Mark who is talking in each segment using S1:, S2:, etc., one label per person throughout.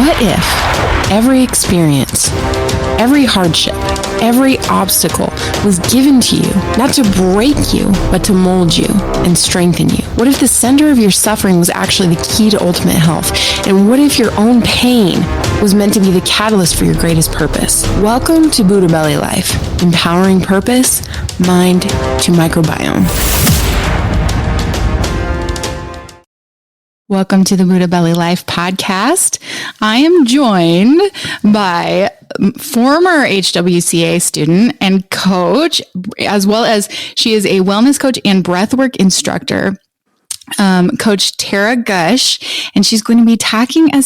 S1: What if every experience, every hardship, every obstacle was given to you, not to break you, but to mold you and strengthen you? What if the center of your suffering was actually the key to ultimate health? And what if your own pain was meant to be the catalyst for your greatest purpose? Welcome to Buddha Belly Life, empowering purpose, mind to microbiome. Welcome to the Buddha Belly Life podcast. I am joined by former HWCA student and coach, as well as she is a wellness coach and breathwork instructor, Coach Tara Gush, and she's going to be talking to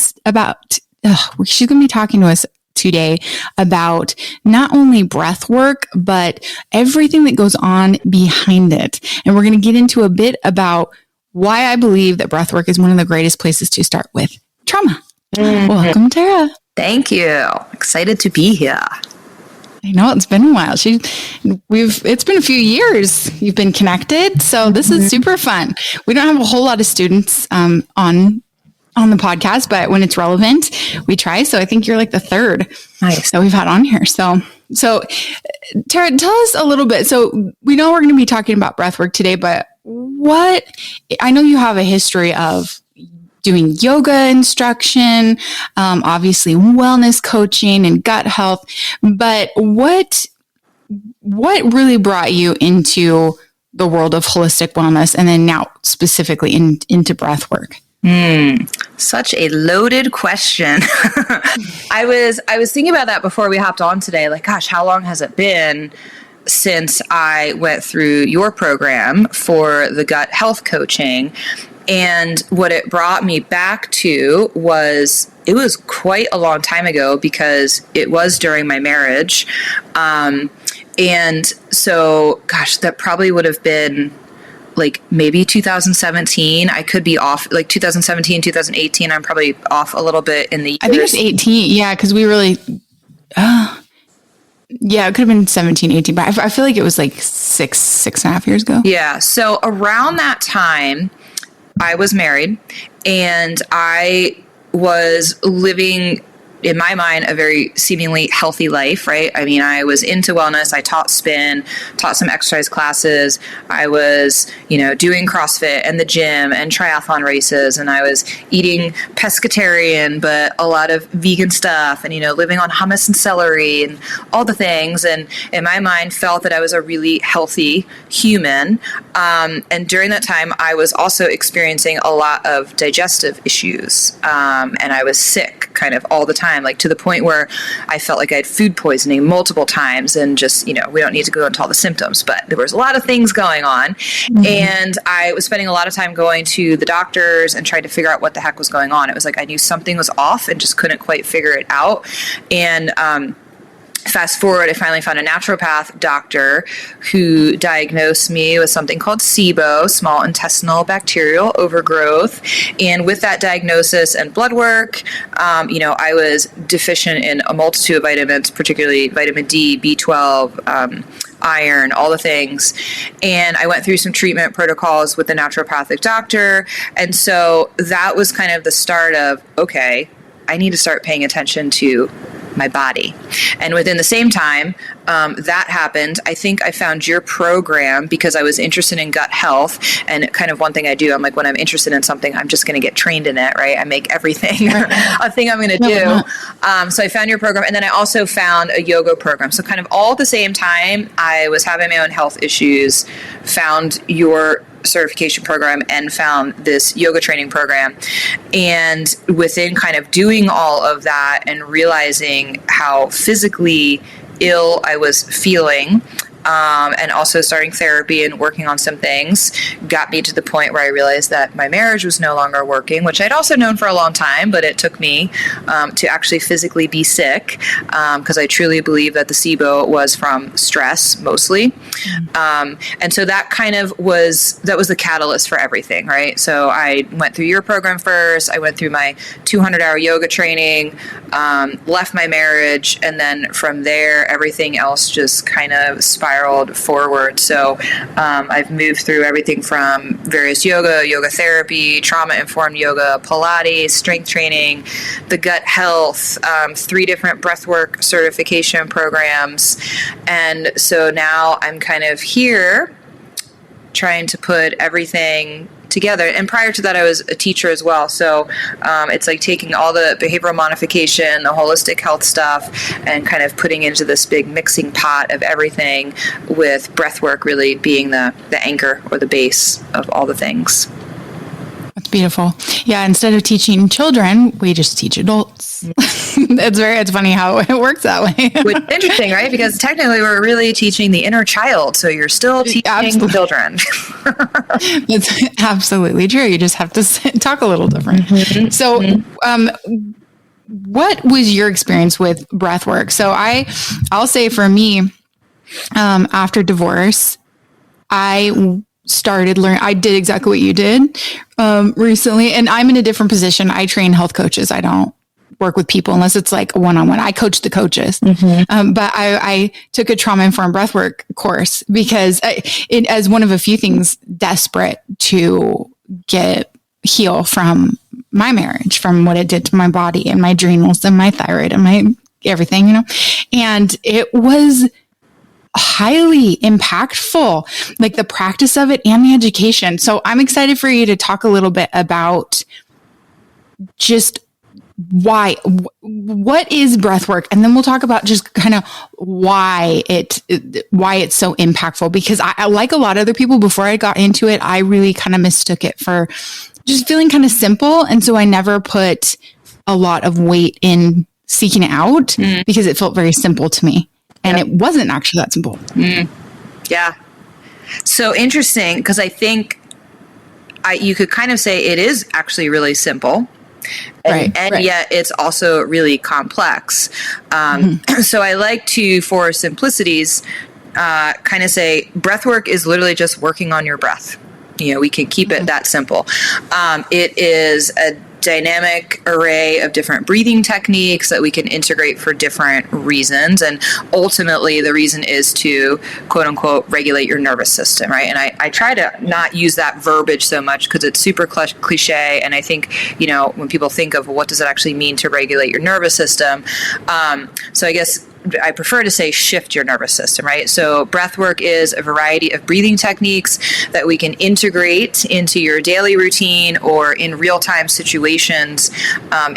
S1: us today about not only breath work, but everything that goes on behind it. And we're going to get into a bit about why I believe that breathwork is one of the greatest places to start with trauma. Mm-hmm. Welcome, Tara.
S2: Thank you. Excited to be here.
S1: I know it's been a while. It's been a few years you've been connected, so this is super fun. We don't have a whole lot of students on the podcast, but when it's relevant, we try. So I think you're like the third that we've had on here. So Tara, tell us a little bit. So we know we're going to be talking about breathwork today, but I know you have a history of doing yoga instruction, obviously wellness coaching and gut health, but what really brought you into the world of holistic wellness and then now specifically into breathwork?
S2: Such a loaded question. I was thinking about that before we hopped on today. Like, gosh, how long has it been since I went through your program for the gut health coaching? And what it brought me back to was, it was quite a long time ago because it was during my marriage. And so, gosh, that probably would have been like maybe 2017. I could be off, like 2017, 2018. I'm probably off a little bit in the years.
S1: I think it's 18. Yeah, because we really... yeah, it could have been 17, 18, but I feel like it was like six and a half years ago.
S2: Yeah. So around that time, I was married and I was living, in my mind, a very seemingly healthy life, right? I mean, I was into wellness. I taught spin, taught some exercise classes. I was, doing CrossFit and the gym and triathlon races. And I was eating pescatarian, but a lot of vegan stuff and, living on hummus and celery and all the things. And in my mind, felt that I was a really healthy human. And during that time, I was also experiencing a lot of digestive issues. And I was sick kind of all the time, like to the point where I felt like I had food poisoning multiple times and just, we don't need to go into all the symptoms, but there was a lot of things going on. Mm-hmm. And I was spending a lot of time going to the doctors and trying to figure out what the heck was going on. It was like I knew something was off and just couldn't quite figure it out. And fast forward, I finally found a naturopath doctor who diagnosed me with something called SIBO, small intestinal bacterial overgrowth. And with that diagnosis and blood work, I was deficient in a multitude of vitamins, particularly vitamin D, B12, iron, all the things. And I went through some treatment protocols with the naturopathic doctor. And so that was kind of the start of, okay, I need to start paying attention to my body. And within the same time that happened, I think I found your program because I was interested in gut health. And kind of one thing I do, I'm like, when I'm interested in something, I'm just going to get trained in it, right? I make everything a thing I'm going to do. So I found your program. And then I also found a yoga program. So kind of all at the same time, I was having my own health issues, found your certification program and found this yoga training program. And within kind of doing all of that and realizing how physically ill I was feeling, and also starting therapy and working on some things, got me to the point where I realized that my marriage was no longer working, which I'd also known for a long time, but it took me to actually physically be sick, because I truly believe that the SIBO was from stress mostly. And so that kind of was the catalyst for everything, right? So I went through your program first, I went through my 200-hour yoga training, left my marriage, and then from there, everything else just kind of spiraled spiraled forward. So I've moved through everything from various yoga therapy, trauma-informed yoga, Pilates, strength training, the gut health, 3 different breathwork certification programs. And so now I'm kind of here trying to put everything together. And prior to that, I was a teacher as well. So it's like taking all the behavioral modification, the holistic health stuff, and kind of putting into this big mixing pot of everything, with breathwork really being the anchor or the base of all the things.
S1: That's beautiful. Yeah. Instead of teaching children, we just teach adults. It's funny how it works that way.
S2: Which is interesting, right? Because technically we're really teaching the inner child. So you're still teaching children.
S1: It's absolutely true. You just have to talk a little different. Mm-hmm. So, what was your experience with breath work? So I'll say for me, after divorce, I started learning. I did exactly what you did recently, and I'm in a different position. I train health coaches. I don't work with people unless it's like a one-on-one. I coach the coaches. Mm-hmm. But I took a trauma-informed breathwork course because as one of a few things, desperate to heal from my marriage, from what it did to my body and my adrenals and my thyroid and my everything, and it was highly impactful, like the practice of it and the education. So I'm excited for you to talk a little bit about just what is breath work? And then we'll talk about just kind of why it's so impactful, because I like a lot of other people, before I got into it, I really kind of mistook it for just feeling kind of simple. And so I never put a lot of weight in seeking it out because it felt very simple to me. And it wasn't actually that simple.
S2: Yeah. So interesting, because I think you could kind of say it is actually really simple. And yet it's also really complex. So I like to, for simplicities, kind of say breathwork is literally just working on your breath. We can keep it that simple. It is a dynamic array of different breathing techniques that we can integrate for different reasons. And ultimately, the reason is to, quote unquote, regulate your nervous system, right? And I try to not use that verbiage so much because it's super cliche. And I think, when people think of what does it actually mean to regulate your nervous system, so I guess I prefer to say shift your nervous system, right? So breath work is a variety of breathing techniques that we can integrate into your daily routine or in real-time situations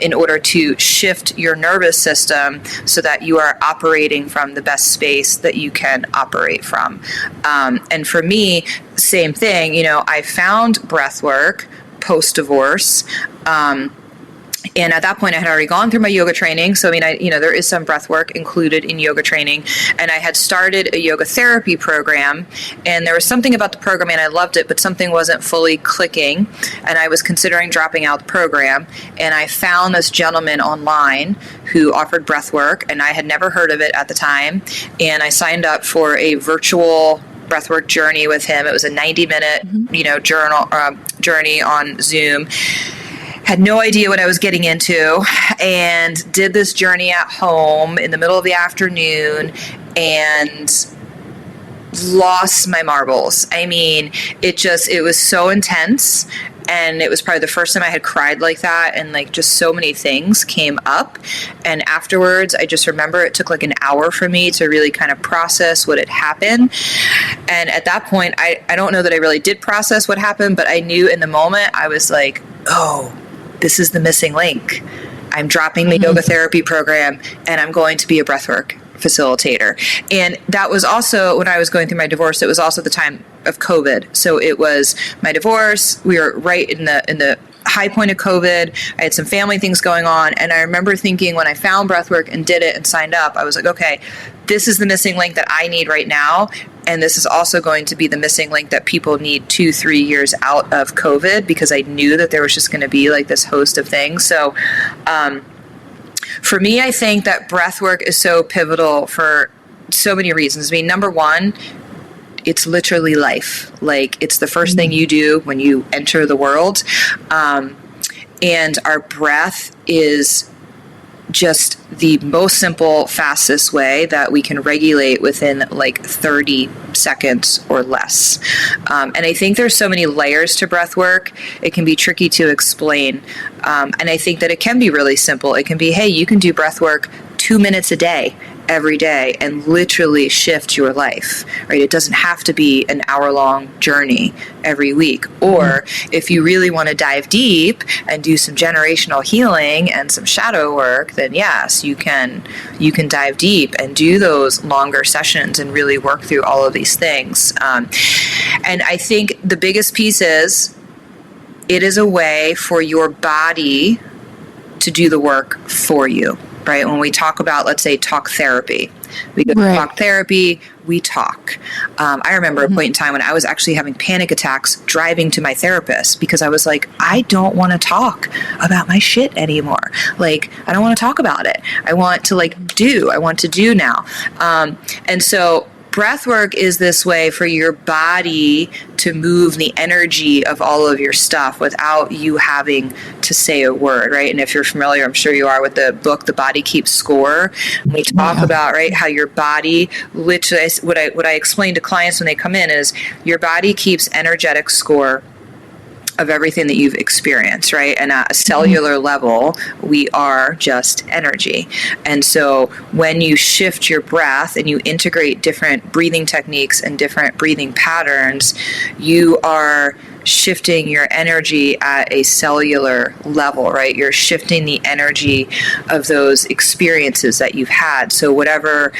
S2: in order to shift your nervous system so that you are operating from the best space that you can operate from. And for me, same thing, I found breath work post-divorce. And at that point, I had already gone through my yoga training. So, there is some breath work included in yoga training. And I had started a yoga therapy program. And there was something about the program, and I loved it, but something wasn't fully clicking. And I was considering dropping out the program. And I found this gentleman online who offered breath work, and I had never heard of it at the time. And I signed up for a virtual breathwork journey with him. It was a 90-minute, journey on Zoom. Had no idea what I was getting into, and did this journey at home in the middle of the afternoon and lost my marbles. I mean, it was so intense, and it was probably the first time I had cried like that, and just so many things came up. And afterwards, I just remember it took an hour for me to really kind of process what had happened. And at that point, I don't know that I really did process what happened, but I knew in the moment, I was like, oh, this is the missing link. I'm dropping the yoga therapy program, and I'm going to be a breathwork facilitator. And that was also when I was going through my divorce. It was also the time of COVID. So it was my divorce. We were right in the high point of COVID. I had some family things going on. And I remember thinking when I found breathwork and did it and signed up, I was like, okay, this is the missing link that I need right now. And this is also going to be the missing link that people need 2-3 years out of COVID, because I knew that there was just going to be this host of things. So for me, I think that breath work is so pivotal for so many reasons. I mean, number one, it's literally life. It's the first thing you do when you enter the world. And our breath is just the most simple, fastest way that we can regulate within like 30 seconds or less. And I think there's so many layers to breath work. It can be tricky to explain. And I think that it can be really simple. It can be, hey, you can do breath work 2 minutes a day, every day, and literally shift your life, right? It doesn't have to be an hour-long journey every week. Or if you really want to dive deep and do some generational healing and some shadow work, then yes, you can dive deep and do those longer sessions and really work through all of these things. And I think the biggest piece is it is a way for your body to do the work for you. Right? When we talk about, let's say, talk therapy, we go to talk therapy, we talk. I remember a point in time when I was actually having panic attacks driving to my therapist because I was like, I don't want to talk about my shit anymore. Like, I don't want to talk about it. I want to do now. And so breath work is this way for your body to move the energy of all of your stuff without you having to say a word, right? And if you're familiar, I'm sure you are, with the book, The Body Keeps Score. We talk about, right, how your body literally, what I explain to clients when they come in is your body keeps energetic score of everything that you've experienced, right? And at a cellular level, we are just energy. And so when you shift your breath and you integrate different breathing techniques and different breathing patterns, you are shifting your energy at a cellular level, right? You're shifting the energy of those experiences that you've had. So whatever,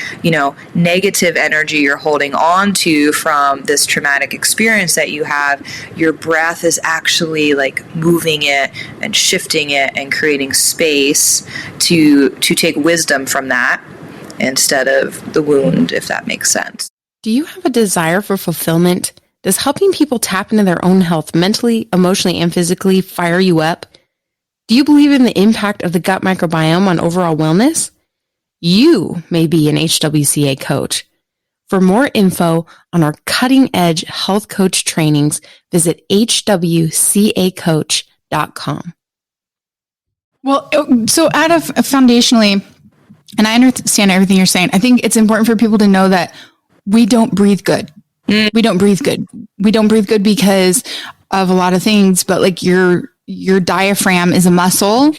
S2: negative energy you're holding on to from this traumatic experience that you have, your breath is actually like moving it and shifting it and creating space to take wisdom from that instead of the wound, if that makes sense.
S3: Do you have a desire for fulfillment? Does helping people tap into their own health mentally, emotionally, and physically fire you up? Do you believe in the impact of the gut microbiome on overall wellness? You may be an HWCA coach. For more info on our cutting-edge health coach trainings, visit hwcacoach.com.
S1: Well, so foundationally, and I understand everything you're saying, I think it's important for people to know that we don't breathe good. We don't breathe good. We don't breathe good because of a lot of things, but like your diaphragm is a muscle,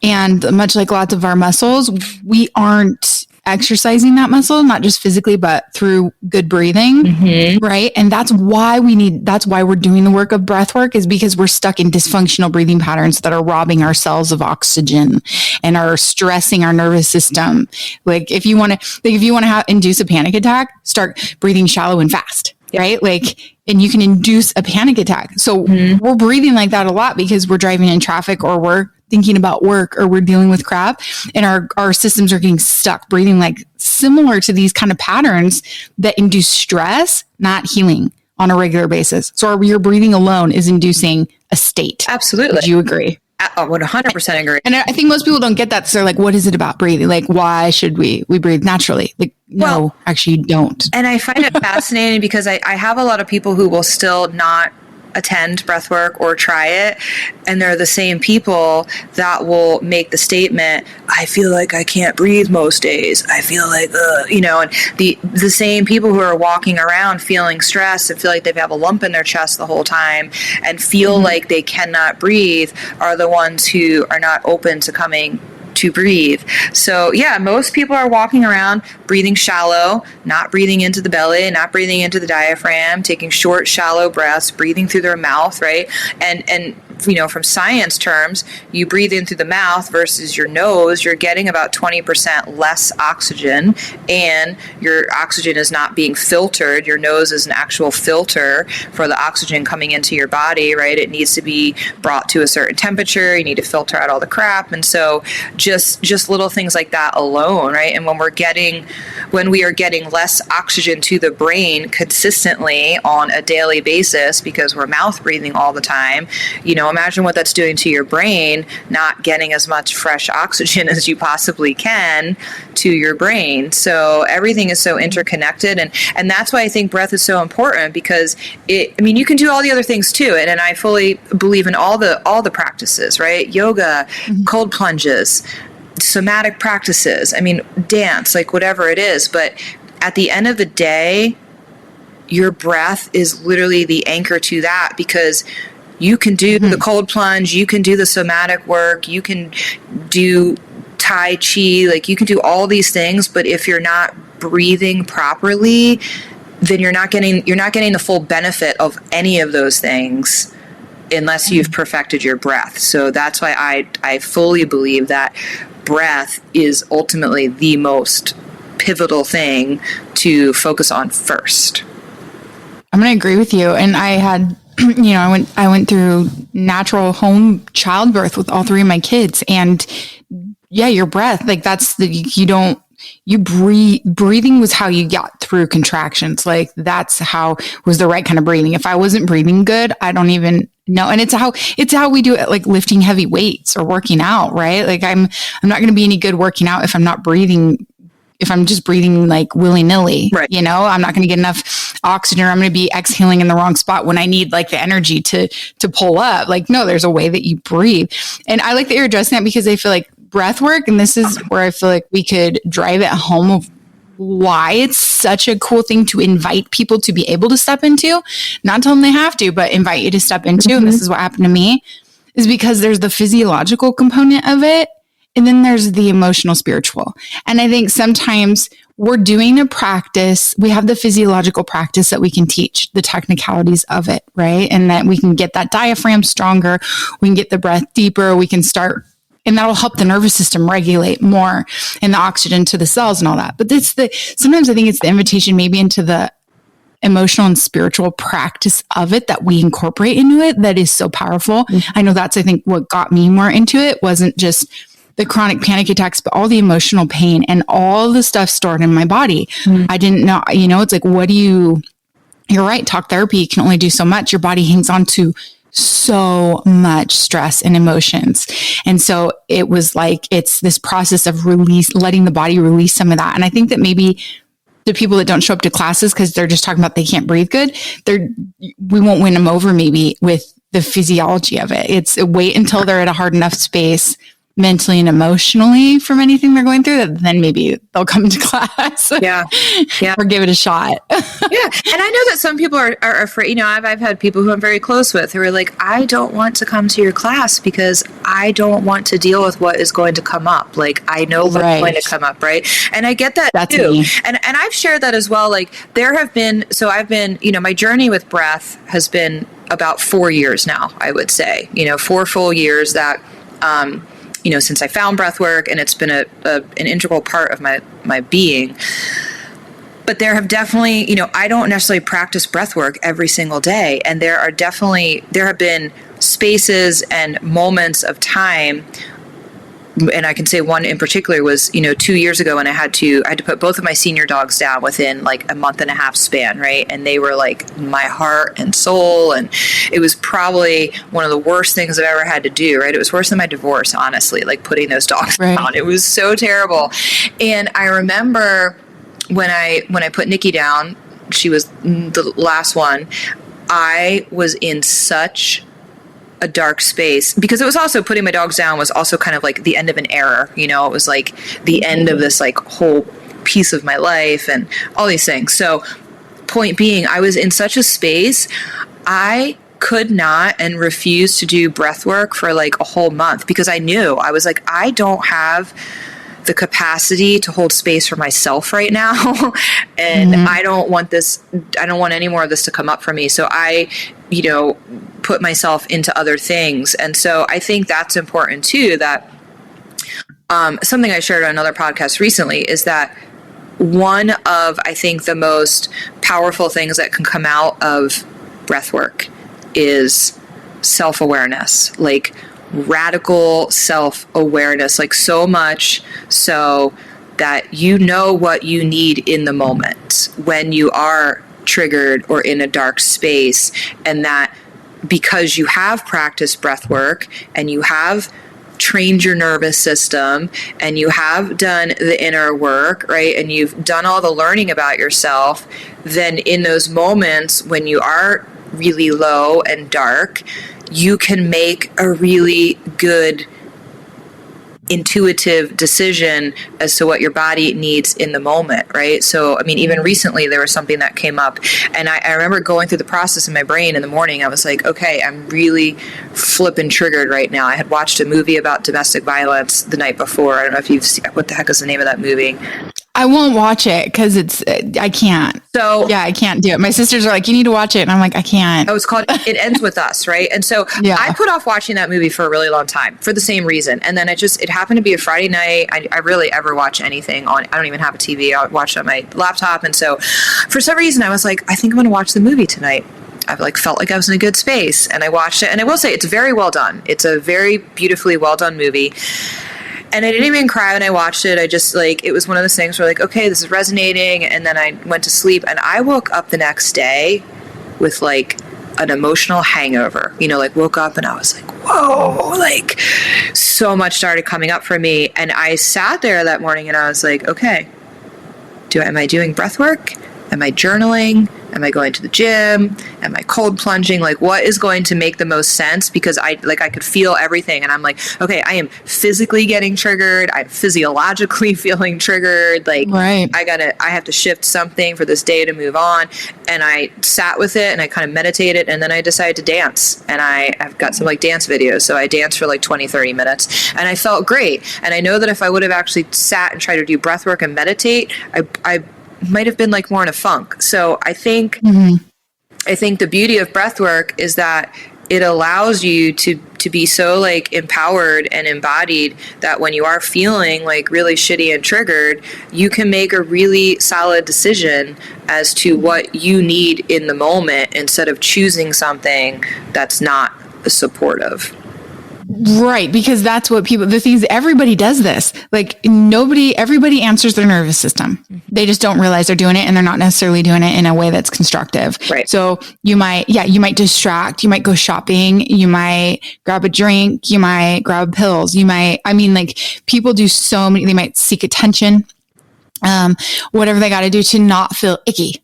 S1: and much like lots of our muscles, we aren't exercising that muscle, not just physically, but through good breathing. Right. And that's why we're doing the work of breath work, is because we're stuck in dysfunctional breathing patterns that are robbing our cells of oxygen and are stressing our nervous system. Like if you want to induce a panic attack, start breathing shallow and fast. Right. And you can induce a panic attack. So we're breathing like that a lot because we're driving in traffic, or we're thinking about work, or we're dealing with crap, and our systems are getting stuck breathing like similar to these kind of patterns that induce stress, not healing on a regular basis. So your breathing alone is inducing a state.
S2: Absolutely.
S1: Would you agree?
S2: I would 100% agree.
S1: And I think most people don't get that. So they're like, what is it about breathing? Like, why should we breathe naturally? Like, no, actually you don't.
S2: And I find it fascinating because I have a lot of people who will still not attend breathwork or try it, and they're the same people that will make the statement, I feel like I can't breathe most days. I feel like, and the same people who are walking around feeling stressed and feel like they have a lump in their chest the whole time and feel like they cannot breathe are the ones who are not open to coming to breathe. So yeah, most people are walking around breathing shallow, not breathing into the belly, not breathing into the diaphragm, taking short, shallow breaths, breathing through their mouth, right? And from science terms, you breathe in through the mouth versus your nose, you're getting about 20% less oxygen, and your oxygen is not being filtered. Your nose is an actual filter for the oxygen coming into your body, right? It needs to be brought to a certain temperature. You need to filter out all the crap. And so just little things like that alone, right? And when we are getting less oxygen to the brain consistently on a daily basis because we're mouth breathing all the time, imagine what that's doing to your brain, not getting as much fresh oxygen as you possibly can to your brain. So everything is so interconnected. And that's why I think breath is so important, because you can do all the other things too. And I fully believe in all the practices, right? Yoga, cold plunges, somatic practices. I mean, dance, like whatever it is. But at the end of the day, your breath is literally the anchor to that, because you can do the cold plunge, you can do the somatic work, you can do Tai Chi, like you can do all these things, but if you're not breathing properly, then you're not getting the full benefit of any of those things unless you've perfected your breath. So that's why I fully believe that breath is ultimately the most pivotal thing to focus on first.
S1: I'm going to agree with you. And I had, I went through natural home childbirth with all three of my kids, and yeah, your breath, like breathing was how you got through contractions. Like that's how was the right kind of breathing. If I wasn't breathing good, I don't even know. And it's how we do it, like lifting heavy weights or working out, right? Like I'm not going to be any good working out if I'm not breathing, if I'm just breathing like willy nilly,
S2: right.
S1: I'm not going to get enough oxygen, or I'm going to be exhaling in the wrong spot when I need like the energy to pull up. Like, no, there's a way that you breathe. And I like that you're addressing that, because I feel like breath work, and this is where I feel like we could drive it home of why it's such a cool thing to invite people to be able to step into, not tell them they have to, but invite you to step into. And this is what happened to me, is because there's the physiological component of it, and then there's the emotional, spiritual. And I think sometimes we're doing a practice, we have the physiological practice that we can teach the technicalities of it, right? And that we can get that diaphragm stronger, we can get the breath deeper, we can start, and that'll help the nervous system regulate more and the oxygen to the cells and all that. But sometimes I think it's the invitation maybe into the emotional and spiritual practice of it that we incorporate into it that is so powerful. I know that's, I think, what got me more into it wasn't just the chronic panic attacks, but all the emotional pain and all the stuff stored in my body. I didn't know, it's like, you're right. Talk therapy can only do so much. Your body hangs on to so much stress and emotions. And so it was like, it's this process of letting the body release some of that. And I think that maybe the people that don't show up to classes because they're just talking about they can't breathe good, we won't win them over maybe with the physiology of it. It's wait until they're at a hard enough space mentally and emotionally from anything they're going through, that then maybe they'll come to class.
S2: Yeah.
S1: Or give it a shot.
S2: Yeah. And I know that some people are afraid, I've had people who I'm very close with who are like, I don't want to come to your class because I don't want to deal with what is going to come up. Like, I know what's going to come up. Right. And I get that too. Me. And I've shared that as well. Like I've been, my journey with breath has been about 4 years now, I would say, 4 full years that, since I found breathwork, and it's been an integral part of my being. But there have definitely, I don't necessarily practice breathwork every single day. And there have been spaces and moments of time, and I can say one in particular was, 2 years ago when I had to put both of my senior dogs down within like a month and a half span, right? And they were like my heart and soul, and it was probably one of the worst things I've ever had to do, right? It was worse than my divorce, honestly, like putting those dogs down. It was so terrible. And I remember when I put Nikki down, she was the last one, I was in such a dark space, because it was also putting my dogs down was also kind of like the end of an era, it was like the end of this like whole piece of my life and all these things. So point being, I was in such a space, I could not and refused to do breath work for like a whole month, because I knew, I was like, I don't have the capacity to hold space for myself right now. And I don't want any more of this to come up for me. So I, put myself into other things. And so I think that's important too, that something I shared on another podcast recently is that one of, I think, the most powerful things that can come out of breathwork is self-awareness, like radical self-awareness, like so much so that you know what you need in the moment when you are triggered or in a dark space, and that because you have practiced breath work and you have trained your nervous system and you have done the inner work, right, and you've done all the learning about yourself, then in those moments when you are really low and dark, you can make a really good intuitive decision as to what your body needs in the moment, right? So, I mean, even recently there was something that came up, and I remember going through the process in my brain in the morning. I was like, okay, I'm really flipping triggered right now. I had watched a movie about domestic violence the night before. I don't know if you've seen, what the heck is the name of that movie?
S1: I won't watch it because I can't.
S2: So
S1: yeah, I can't do it. My sisters are like, you need to watch it. And I'm like, I can't.
S2: Oh, it's called It Ends With Us, right? And so I put off watching that movie for a really long time for the same reason. And then it happened to be a Friday night. I rarely ever watch anything on, I don't even have a TV. I watch it on my laptop. And so for some reason I was like, I think I'm going to watch the movie tonight. I've felt like I was in a good space, and I watched it. And I will say it's very well done. It's a very beautifully well done movie. And I didn't even cry when I watched it. I just it was one of those things where okay, this is resonating. And then I went to sleep, and I woke up the next day with an emotional hangover, woke up and I was like, whoa, so much started coming up for me. And I sat there that morning and I was like, okay, am I doing breath work? Am I journaling? Am I going to the gym? Am I cold plunging? What is going to make the most sense? Because I could feel everything, and I'm like, okay, I am physically getting triggered. I'm physiologically feeling triggered.
S1: Right.
S2: I have to shift something for this day to move on. And I sat with it and I kind of meditated, and then I decided to dance. And I've got some dance videos. So I danced for 20, 30 minutes, and I felt great. And I know that if I would have actually sat and tried to do breath work and meditate, I might have been more in a funk. So I think the beauty of breath work is that it allows you to be so empowered and embodied that when you are feeling really shitty and triggered, you can make a really solid decision as to what you need in the moment instead of choosing something that's not supportive.
S1: Right. Because that's what everybody does this. Everybody answers their nervous system. They just don't realize they're doing it, and they're not necessarily doing it in a way that's constructive.
S2: Right.
S1: So you might distract, you might go shopping, you might grab a drink, you might grab pills, people do so many, they might seek attention, whatever they got to do to not feel icky.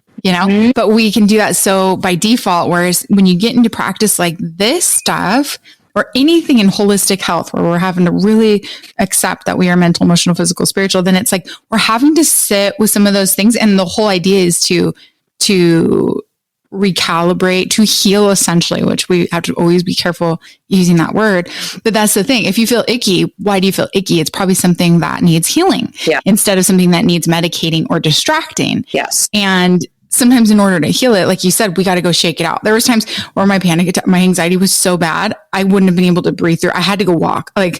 S1: But we can do that so by default, whereas when you get into practice like this stuff, or anything in holistic health where we're having to really accept that we are mental, emotional, physical, spiritual, then it's we're having to sit with some of those things. And the whole idea is to recalibrate, to heal essentially, which we have to always be careful using that word. But that's the thing. If you feel icky, why do you feel icky? It's probably something that needs healing instead of something that needs medicating or distracting.
S2: Yes.
S1: And sometimes in order to heal it, like you said, we got to go shake it out. There was times where my panic attack, my anxiety was so bad, I wouldn't have been able to breathe through. I had to go walk. I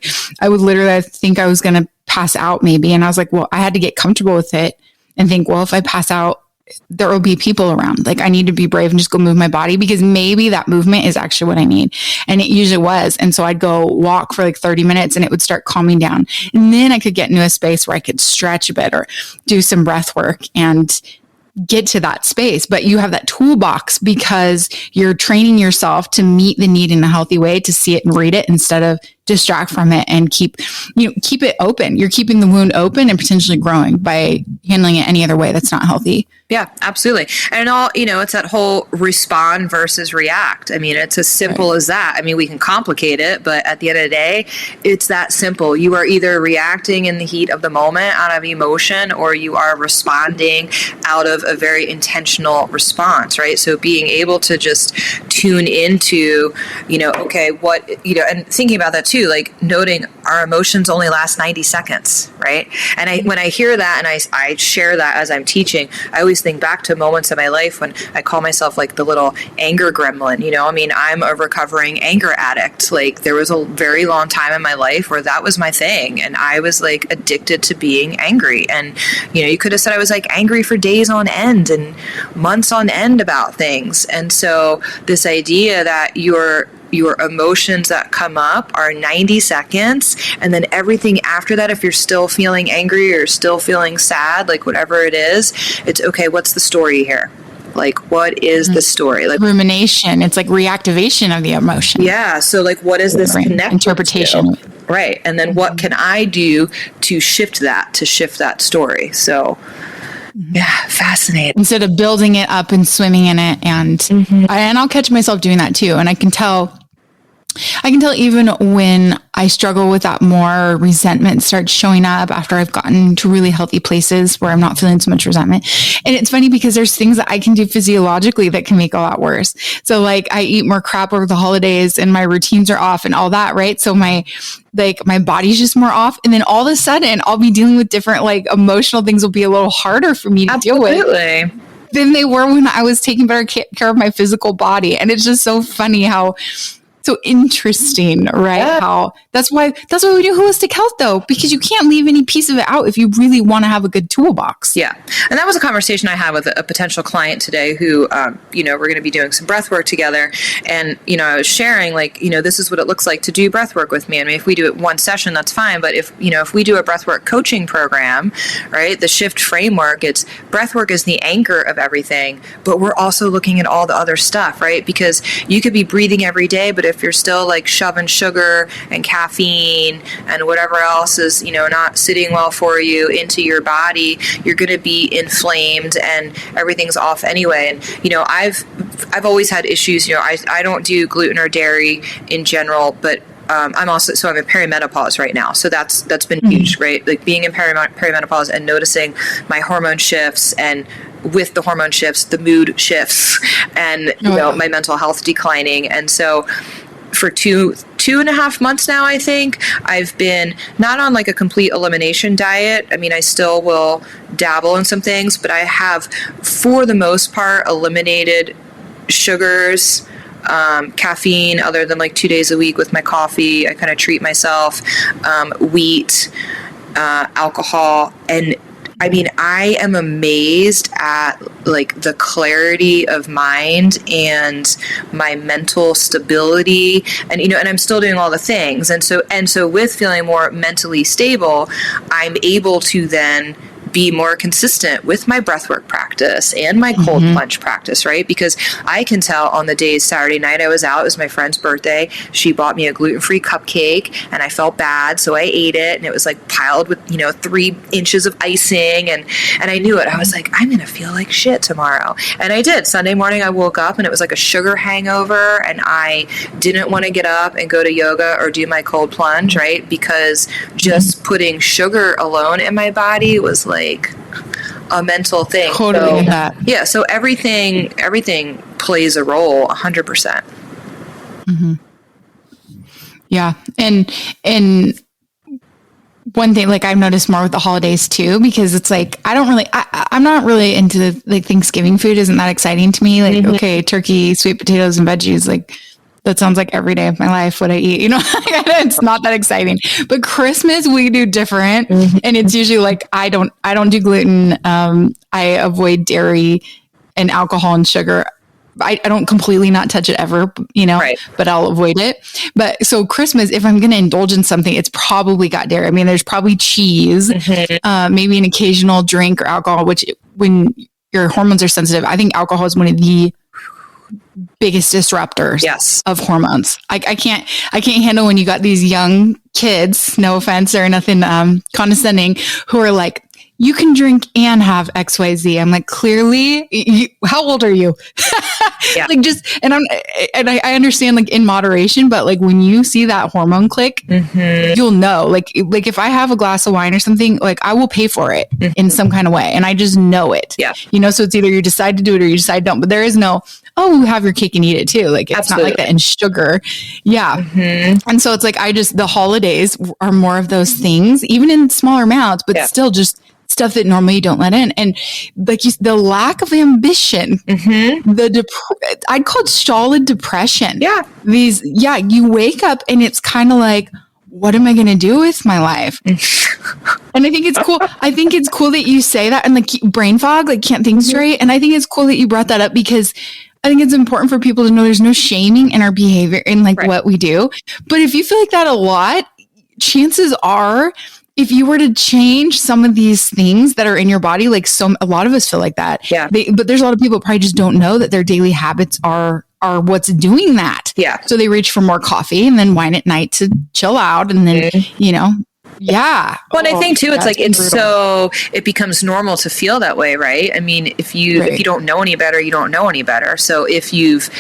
S1: would literally, I think I was going to pass out maybe. And I was like, well, I had to get comfortable with it and think, well, if I pass out, there will be people around. I need to be brave and just go move my body, because maybe that movement is actually what I need. And it usually was. And so I'd go walk for 30 minutes and it would start calming down. And then I could get into a space where I could stretch a bit or do some breath work and get to that space. But you have that toolbox because you're training yourself to meet the need in a healthy way, to see it and read it instead of distract from it and keep it open. You're keeping the wound open and potentially growing by handling it any other way that's not healthy.
S2: Yeah, absolutely. And it's that whole respond versus react. It's as simple as that. We can complicate it, but at the end of the day, it's that simple. You are either reacting in the heat of the moment out of emotion, or you are responding out of a very intentional response, right? So being able to just tune into, okay, what, and thinking about that too, noting our emotions only last 90 seconds, right? And when I hear that and I share that as I'm teaching, I always think back to moments in my life when I call myself the little anger gremlin. I'm a recovering anger addict. There was a very long time in my life where that was my thing, and I was addicted to being angry. And you could have said I was angry for days on end and months on end about things. And so this idea that your emotions that come up are 90 seconds, and then everything after that, if you're still feeling angry or still feeling sad, whatever it is, it's okay, what's the story here? What is the story?
S1: Rumination. It's reactivation of the emotion.
S2: Yeah. So what is this connected
S1: interpretation
S2: to? Right. And then what can I do to shift that story? So yeah, fascinating.
S1: Instead of building it up and swimming in it. And I'll catch myself doing that too. And I can tell I can tell even when I struggle with that more, resentment starts showing up after I've gotten to really healthy places where I'm not feeling so much resentment. And it's funny because there's things that I can do physiologically that can make a lot worse. So like I eat more crap over the holidays and my routines are off and all that, right? So my body's just more off. And then all of a sudden I'll be dealing with different like emotional things will be a little harder for me to deal with than they were when I was taking better care of my physical body. And it's just so funny how so interesting, right?
S2: Yeah.
S1: How that's why we do holistic health though, because you can't leave any piece of it out if you really want to have a good toolbox.
S2: Yeah. And that was a conversation I had with a potential client today who, we're going to be doing some breath work together. And, I was sharing this is what it looks like to do breath work with me. I mean, if we do it one session, that's fine. But if we do a breath work coaching program, right, the shift framework, it's breath work is the anchor of everything, but we're also looking at all the other stuff, right? Because you could be breathing every day, but if you're still like shoving sugar and caffeine and whatever else is, not sitting well for you into your body, you're going to be inflamed and everything's off anyway. And, I've always had issues, I don't do gluten or dairy in general, but I'm in perimenopause right now. So that's been huge, right? Like being in perimenopause and noticing my hormone shifts, and with the hormone shifts, the mood shifts, and my mental health declining. And so for two and a half months now, I think I've been not on like a complete elimination diet. I mean, I still will dabble in some things, but I have, for the most part, eliminated sugars, caffeine, other than like 2 days a week with my coffee. I kind of treat myself, wheat, alcohol. And I mean, I am amazed at like the clarity of mind and my mental stability, and and I'm still doing all the things. And so with feeling more mentally stable, I'm able to then be more consistent with my breathwork practice and my cold plunge practice, right? Because I can tell on the days, Saturday night I was out, it was my friend's birthday. She bought me a gluten-free cupcake and I felt bad, so I ate it, and it was like piled with, 3 inches of icing, and I knew it. I was like, I'm going to feel like shit tomorrow. And I did. Sunday morning I woke up and it was like a sugar hangover, and I didn't want to get up and go to yoga or do my cold plunge, right? Because just putting sugar alone in my body was like a mental thing.
S1: Totally.
S2: Yeah. So everything plays a role 100%.
S1: Yeah. And one thing, like I've noticed more with the holidays too, because it's like, I'm not really into like Thanksgiving food isn't that exciting to me. Like, okay, turkey, sweet potatoes and veggies, like that sounds like every day of my life what I eat, it's not that exciting. But Christmas we do different. And it's usually like, I don't do gluten. I avoid dairy and alcohol and sugar. I don't completely not touch it ever, right. But I'll avoid it. But so Christmas, if I'm going to indulge in something, it's probably got dairy. I mean, there's probably cheese, maybe an occasional drink or alcohol, which when your hormones are sensitive, I think alcohol is one of the biggest disruptors of hormones. I can't handle when you got these young kids, no offense or nothing condescending, who are like, you can drink and have XYZ. I'm like, clearly, how old are you? Like just, and I understand like in moderation, but like when you see that hormone click, you'll know, like if I have a glass of wine or something, like I will pay for it in some kind of way. And I just know it, so it's either you decide to do it or you decide don't, but there is no, oh, have your cake and eat it too. Like it's not like that in sugar. Yeah. And so it's like, the holidays are more of those things, even in smaller amounts, but still just stuff that normally you don't let in. And like the lack of ambition, I'd call it stolid depression. Yeah. You wake up and it's kind of like, what am I going to do with my life? And I think it's cool. I think it's cool that you say that, and like brain fog, like can't think straight. And I think it's cool that you brought that up, because I think it's important for people to know there's no shaming in our behavior in like what we do. But if you feel like that a lot, chances are, if you were to change some of these things that are in your body, like a lot of us feel like that. Yeah. But there's a lot of people who probably just don't know that their daily habits are what's doing that. Yeah. So they reach for more coffee and then wine at night to chill out. And then, Yeah.
S2: Well, and I think too, it's like, it's
S1: brutal.
S2: it becomes normal to feel that way, right? I mean, if you don't know any better, you don't know any better. So if you've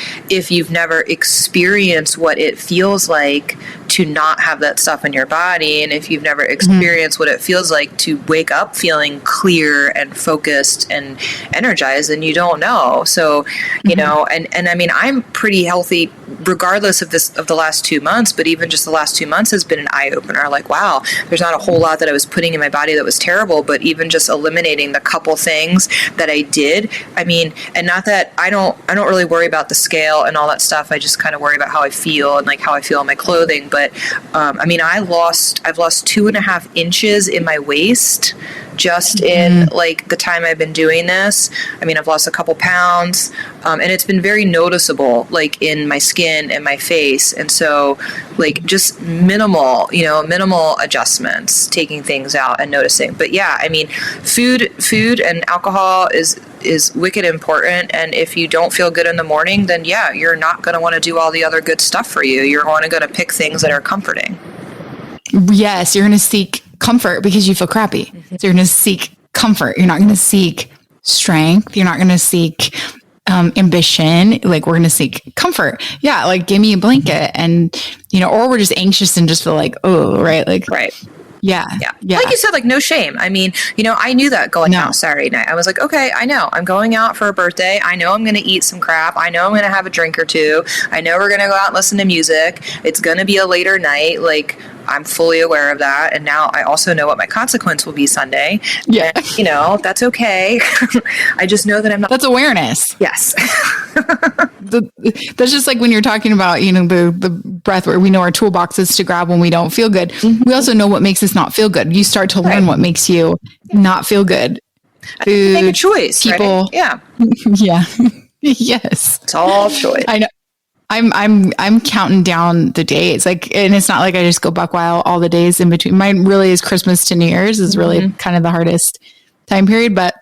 S2: never experienced what it feels like to not have that stuff in your body, and if you've never experienced what it feels like to wake up feeling clear and focused and energized, then you don't know. So, you know, and I mean, I'm pretty healthy regardless of the last 2 months, but even just the last 2 months has been an eye opener. Like, wow, there's not a whole lot that I was putting in my body that was terrible, but even just eliminating the couple things that I did. I mean, and not that I don't really worry about the scale and all that stuff. I just kind of worry about how I feel and like how I feel in my clothing. But I mean, I've lost 2.5 inches in my waist just in like the time I've been doing this. I mean, I've lost a couple pounds, and it's been very noticeable, like in my skin and my face. And so, like, just minimal adjustments, taking things out and noticing. But yeah, I mean, food and alcohol is wicked important. And if you don't feel good in the morning, then yeah, you're not going to want to do all the other good stuff for you. You're going to pick things that are comforting.
S1: Yes, you're going to seek comfort because you feel crappy. So you're going to seek comfort. You're not going to seek strength. You're not going to seek ambition. Like, we're going to seek comfort. Yeah, like, give me a blanket, and or we're just anxious and just feel like, oh, right, like,
S2: right.
S1: Yeah.
S2: Like you said, like, no shame. I mean, I knew that going out Saturday night. I was like, okay, I know I'm going out for a birthday. I know I'm going to eat some crap. I know I'm going to have a drink or two. I know we're going to go out and listen to music. It's going to be a later night. Like, I'm fully aware of that. And now I also know what my consequence will be Sunday.
S1: Yeah.
S2: And, that's okay. I just know that I'm not.
S1: That's awareness.
S2: Yes.
S1: That's just like when you're talking about, the breath, where we know our toolboxes to grab when we don't feel good. We also know what makes us not feel good. You start to learn what makes you not feel good. Food,
S2: make a choice,
S1: people.
S2: Right? Yeah.
S1: Yeah. Yes.
S2: It's all choice.
S1: I know. I'm counting down the days, like, and it's not like I just go buck wild all the days in between. Mine really is Christmas to New Year's is really kind of the hardest time period. But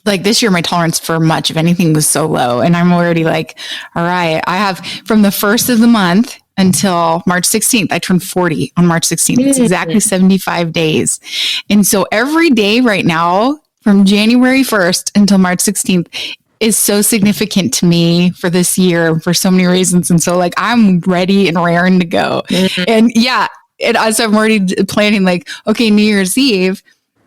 S1: like this year, my tolerance for much of anything was so low, and I'm already like, all right, I have from the first of the month until March 16th. I turned 40 on March 16th. It's exactly 75 days. And so every day right now from January 1st until March 16th is so significant to me for this year for so many reasons. And so, like, I'm ready and raring to go. And yeah, as I'm already planning, like, okay, New Year's Eve,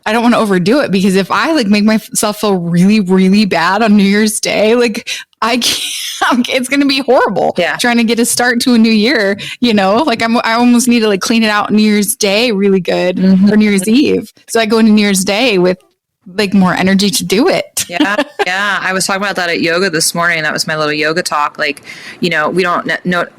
S1: I don't want to overdo it, because if I like make myself feel really, really bad on New Year's Day, like, I can't, it's going to be horrible.
S2: Yeah.
S1: Trying to get a start to a new year, like I almost need to like clean it out New Year's Day really good or New Year's Eve. So I go into New Year's Day with like more energy to do it.
S2: Yeah. I was talking about that at yoga this morning. That was my little yoga talk. Like, we don't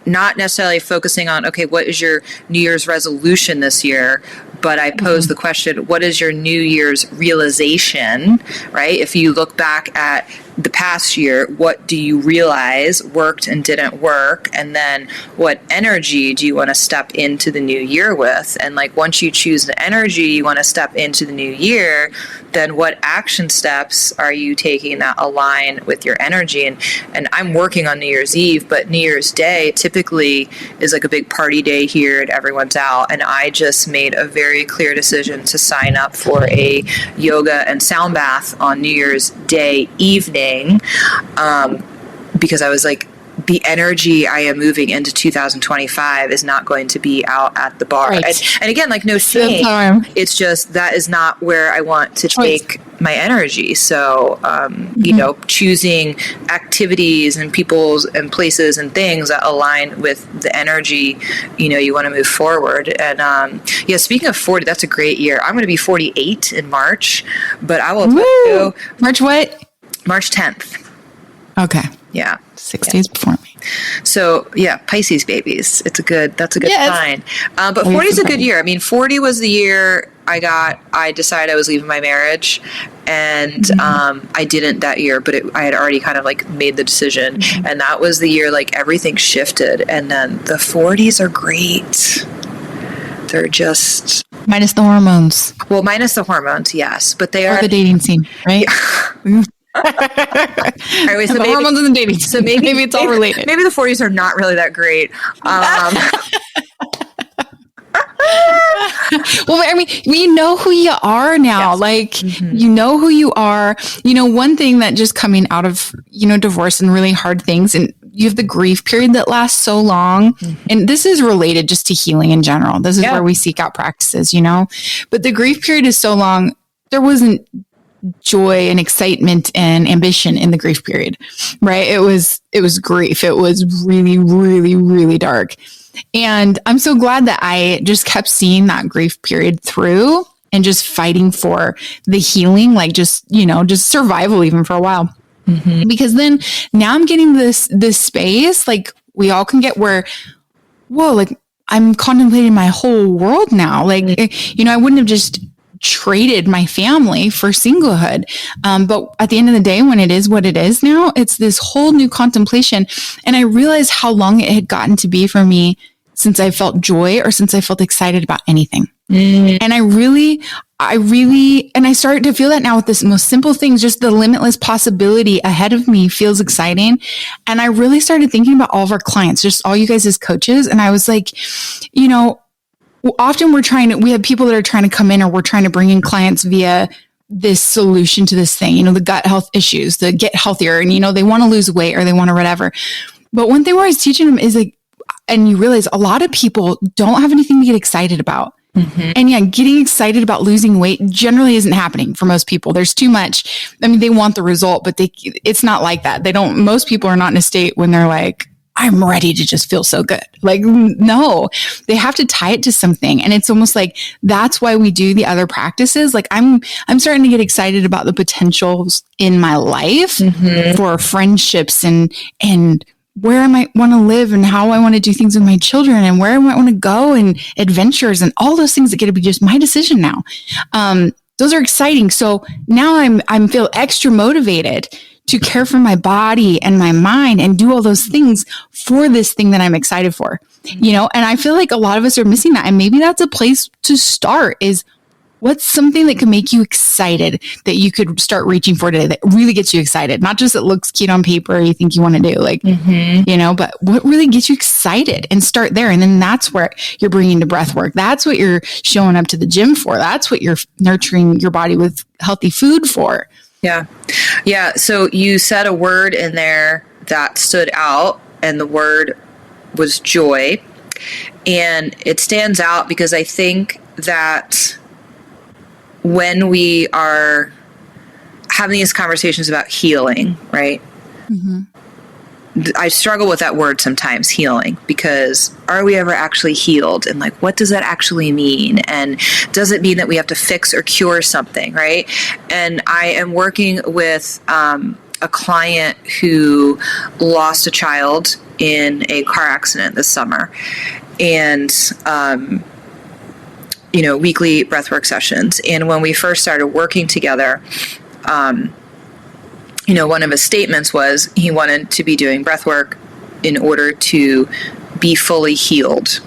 S2: not necessarily focusing on, okay, what is your New Year's resolution this year? But I posed the question, what is your New Year's realization, right? If you look back at the past year, what do you realize worked and didn't work? And then what energy do you want to step into the new year with? And like, once you choose the energy you want to step into the new year, then what action steps are you taking that align with your energy? And I'm working on New Year's Eve, but New Year's Day typically is like a big party day here and everyone's out. And I just made a very clear decision to sign up for a yoga and sound bath on New Year's Day evening. Because I was like, the energy I am moving into 2025 is not going to be out at the bar. Right. And again, like, no shame. It's just that is not where I want to take my energy. So, choosing activities and people's and places and things that align with the energy, you want to move forward. And speaking of 40, that's a great year. I'm going to be 48 in March, but I will tell you.
S1: March what?
S2: March 10th.
S1: Okay.
S2: Yeah.
S1: 6 days before me.
S2: So yeah, Pisces babies. That's a good sign. But 40 is a good year. I mean, 40 was the year I decided I was leaving my marriage, and I didn't that year, but I had already kind of like made the decision, and that was the year like everything shifted. And then the 40s are great. They're just
S1: minus the hormones.
S2: Well, minus the hormones, yes, but they are
S1: the dating scene, right? Yeah.
S2: Anyway, so
S1: the hormones and the dating. So maybe it's all related.
S2: Maybe the 40s are not really that great.
S1: Well, I mean, we know who you are now.
S2: Yes.
S1: Like, you know who you are. One thing that just coming out of, divorce and really hard things, and you have the grief period that lasts so long. And this is related just to healing in general. This is where we seek out practices, but the grief period is so long. There wasn't joy and excitement and ambition in the grief period, right? It was grief. It was really, really, really dark. And I'm so glad that I just kept seeing that grief period through and just fighting for the healing, like just survival even for a while. Because then now I'm getting this space, like we all can get where, whoa, like I'm contemplating my whole world now. Like, I wouldn't have just traded my family for singlehood. But at the end of the day, when it is what it is now, it's this whole new contemplation. And I realized how long it had gotten to be for me since I felt joy or since I felt excited about anything. And I started to feel that now with this most simple things, just the limitless possibility ahead of me feels exciting. And I really started thinking about all of our clients, just all you guys as coaches. And I was like, often we have people that are trying to come in, or we're trying to bring in clients via this solution to this thing, the gut health issues, the get healthier, and, they want to lose weight or they want to whatever. But one thing where I was teaching them is like, and you realize a lot of people don't have anything to get excited about. And getting excited about losing weight generally isn't happening for most people. There's too much. I mean, they want the result, but it's not like that. Most people are not in a state when they're like, I'm ready to just feel so good. Like, no, they have to tie it to something. And it's almost like, that's why we do the other practices. Like I'm starting to get excited about the potentials in my life for friendships and where I might want to live and how I want to do things with my children and where I might want to go and adventures and all those things that get to be just my decision now. Those are exciting. So now I'm feel extra motivated to care for my body and my mind and do all those things for this thing that I'm excited for, and I feel like a lot of us are missing that. And maybe that's a place to start is, what's something that can make you excited that you could start reaching for today that really gets you excited? Not just it looks cute on paper or you think you want to do, like, but what really gets you excited, and start there. And then that's where you're bringing to breath work. That's what you're showing up to the gym for. That's what you're nurturing your body with healthy food for.
S2: Yeah. Yeah. So you said a word in there that stood out, and the word was joy. And it stands out because I think that when we are having these conversations about healing, right? I struggle with that word sometimes, healing, because are we ever actually healed? And like, what does that actually mean? And does it mean that we have to fix or cure something, right? And I am working with a client who lost a child in a car accident this summer. And, weekly breathwork sessions. And when we first started working together, one of his statements was he wanted to be doing breathwork in order to be fully healed,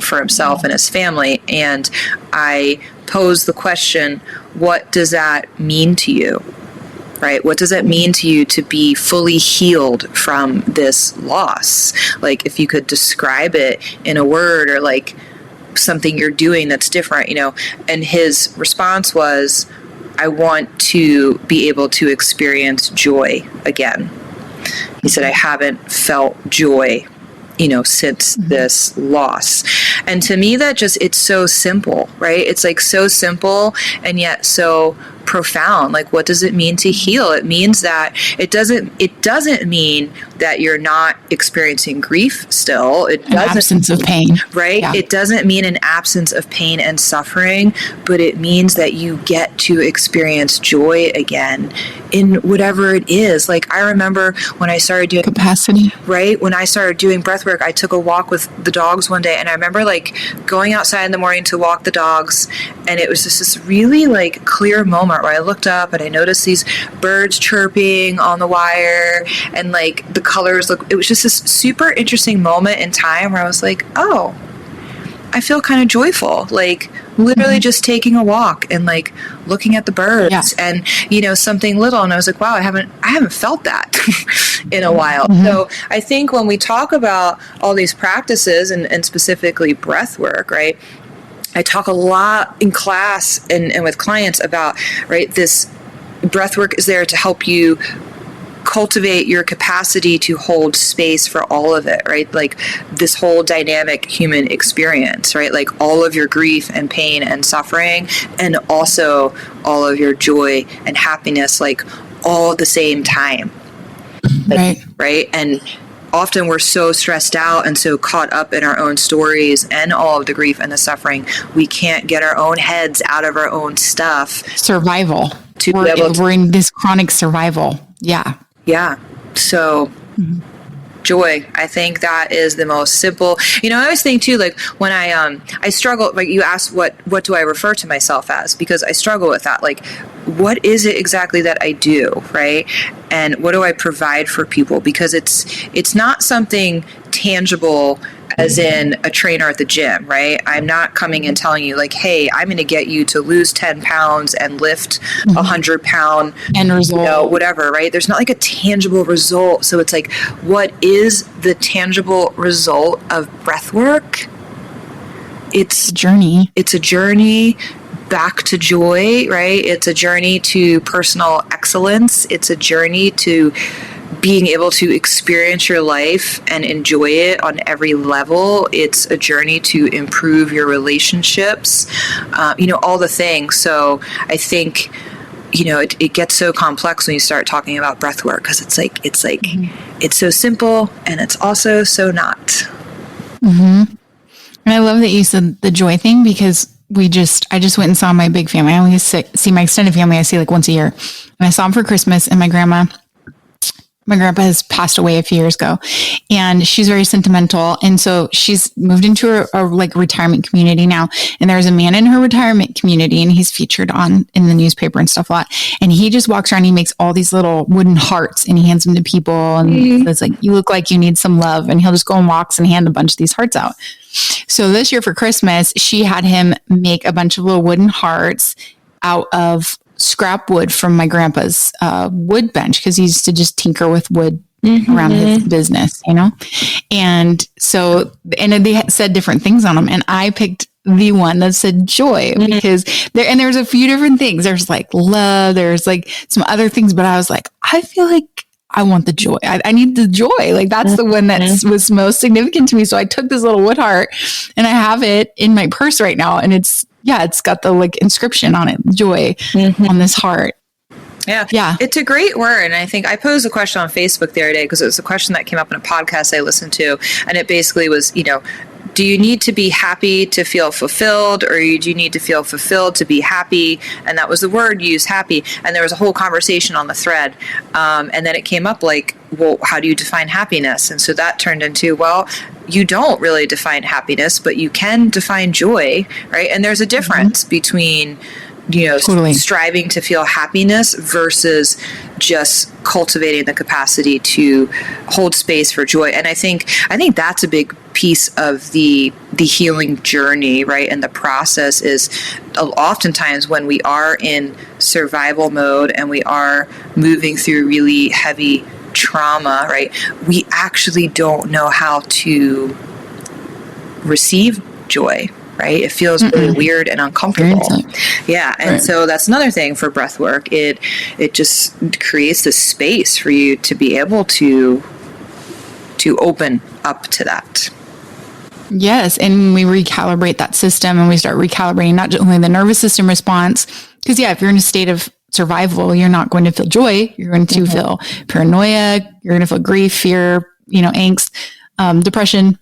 S2: for himself and his family. And I posed the question, what does that mean to you? Right? What does it mean to you to be fully healed from this loss? Like, if you could describe it in a word, or like something you're doing that's different, and his response was, I want to be able to experience joy again. He said, I haven't felt joy, since this loss. And to me, it's so simple, right? It's like so simple and yet so profound. Like, what does it mean to heal? It means that it doesn't mean that you're not experiencing grief still. It doesn't,
S1: an absence of pain.
S2: Right? Yeah. It doesn't mean an absence of pain and suffering, but it means that you get to experience joy again in whatever it is. Like, I remember when I started doing
S1: capacity,
S2: right? When I started doing breath work, I took a walk with the dogs one day, and I remember like going outside in the morning to walk the dogs, and it was just this really like clear moment where I looked up and I noticed these birds chirping on the wire, and like the colors it was just this super interesting moment in time where I was like, oh, I feel kind of joyful, like literally just taking a walk and like looking at the birds and something little, and I was like, wow, I haven't felt that in a while. So I think when we talk about all these practices and specifically breath work, right, I talk a lot in class and with clients about, right, this breath work is there to help you cultivate your capacity to hold space for all of it, right? Like this whole dynamic human experience, right? Like all of your grief and pain and suffering, and also all of your joy and happiness, like all at the same time. Right. And often we're so stressed out and so caught up in our own stories and all of the grief and the suffering, we can't get our own heads out of our own stuff.
S1: Survival. We're in this chronic survival. Yeah.
S2: Yeah. So joy, I think that is the most simple. I always think too, like when I struggle, like you asked, what do I refer to myself as? Because I struggle with that. Like, what is it exactly that I do? Right. And what do I provide for people? Because it's not something tangible as in a trainer at the gym, right? I'm not coming and telling you like, hey, I'm going to get you to lose 10 pounds and lift 100-pound
S1: end result,
S2: whatever, right? There's not like a tangible result. So it's like, what is the tangible result of breath work? It's
S1: a journey.
S2: It's a journey back to joy, right? It's a journey to personal excellence. It's a journey to being able to experience your life and enjoy it on every level. It's a journey to improve your relationships, all the things. So I think, it gets so complex when you start talking about breath work, because it's so simple and it's also so not.
S1: Mm-hmm. And I love that you said the joy thing, because I just went and saw my big family. I only see my extended family. I see like once a year, and I saw them for Christmas, and my grandpa has passed away a few years ago, and she's very sentimental. And so she's moved into a like retirement community now. And there's a man in her retirement community, and he's featured in the newspaper and stuff a lot. And he just walks around, he makes all these little wooden hearts and he hands them to people. And it's like, you look like you need some love. And he'll just go and walks and hand a bunch of these hearts out. So this year for Christmas, she had him make a bunch of little wooden hearts out of scrap wood from my grandpa's wood bench, because he used to just tinker with wood around his business, And so, and they said different things on them, and I picked the one that said joy, because there's a few different things. There's like love, there's like some other things, but I was like, I feel like I want the joy. I need the joy. Like that's the one that was most significant to me. So I took this little wood heart, and I have it in my purse right now, and it's got the like inscription on it, joy, on this heart. Yeah. It's a great word. And I think I posed a question on Facebook the other day, because it was a question that came up in a podcast I listened to. And it basically was, do you need to be happy to feel fulfilled, or do you need to feel fulfilled to be happy? And that was the word used, happy. And there was a whole conversation on the thread. And then it came up like, well, how do you define happiness? And so that turned into, well, you don't really define happiness, but you can define joy, right? And there's a difference between, totally striving to feel happiness versus just cultivating the capacity to hold space for joy. And I think that's a big piece of the healing journey, right? And the process is oftentimes when we are in survival mode and we are moving through really heavy trauma, right? We actually don't know how to receive joy, right? It feels really weird and uncomfortable. Yeah. And so that's another thing for breath work. It just creates the space for you to be able to open up to that. Yes. And we recalibrate that system, and we start recalibrating not only the nervous system response, because if you're in a state of survival, you're not going to feel joy. You're going to feel paranoia. You're going to feel grief, fear, angst, depression,